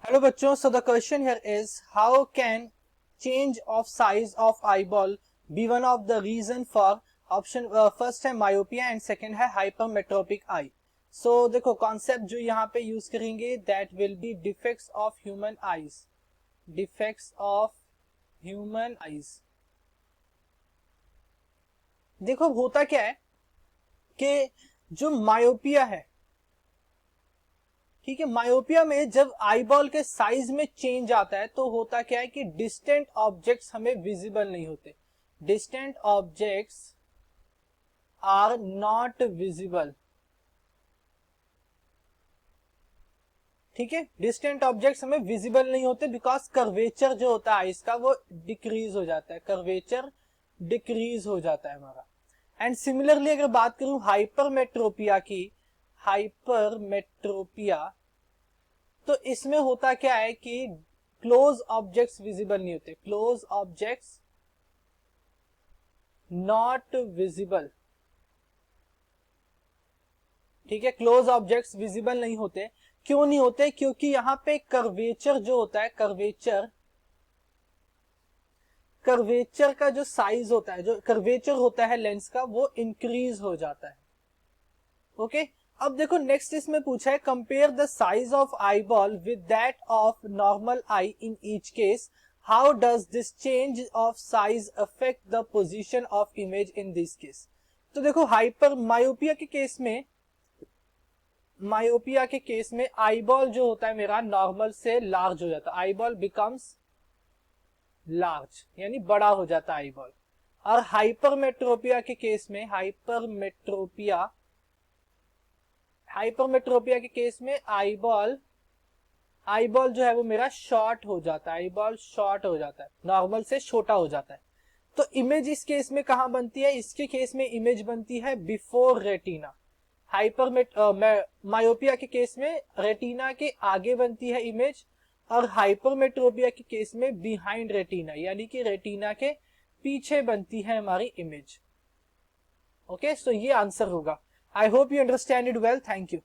Hello बच्चों, so the question here is how can change of size of eyeball be one of the reason for option first है myopia and second है hypermetropic eye. So देखो concept जो यहाँ पे use करेंगे that will be defects of human eyes. Defects of human eyes. देखो होता क्या है कि जो मायोपिया है, ठीक है, मायोपिया में जब आईबॉल के साइज में चेंज आता है तो होता क्या है कि डिस्टेंट ऑब्जेक्ट्स हमें विजिबल नहीं होते. Distant objects are not visible. ठीक है, डिस्टेंट ऑब्जेक्ट्स हमें विजिबल नहीं होते बिकॉज कर्वेचर जो होता है आइस का वो डिक्रीज हो जाता है. कर्वेचर डिक्रीज हो जाता है हमारा. एंड सिमिलरली अगर बात करूं हाइपरमेट्रोपिया की, हाइपरमेट्रोपिया तो इसमें होता क्या है कि क्लोज ऑब्जेक्ट्स विजिबल नहीं होते. Close objects not visible. ठीक है, क्लोज ऑब्जेक्ट्स विजिबल नहीं होते. क्यों नहीं होते? क्योंकि यहां पे कर्वेचर जो होता है, कर्वेचर का जो साइज होता है, जो कर्वेचर होता है लेंस का, वो इंक्रीज हो जाता है. ओके अब देखो नेक्स्ट इसमें पूछा है compare the size of eye ball with that of normal I in each case. How does this change of size affect the position of image in this case. तो देखो हाइपर मायोपिया के case में, myopia के case में eyeball जो होता है मेरा नॉर्मल से लार्ज हो जाता है. आईबॉल बिकम्स लार्ज यानी बड़ा हो जाता है आईबॉल. और हाइपरमेट्रोपिया के केस में, हाइपरमेट्रोपिया के केस में आईबॉल जो है वो मेरा शॉर्ट हो जाता है. आईबॉल शॉर्ट हो जाता है, नॉर्मल से छोटा हो जाता है. तो इमेज इस केस में कहां बनती है? इसके केस में इमेज बनती है बिफोर रेटिना. मायोपिया के केस में रेटिना के आगे बनती है इमेज, और हाइपरमेट्रोपिया के केस में बिहाइंड रेटिना यानी कि रेटिना के पीछे बनती है हमारी इमेज. ओके सो ये आंसर होगा. I hope you understand it well. Thank you.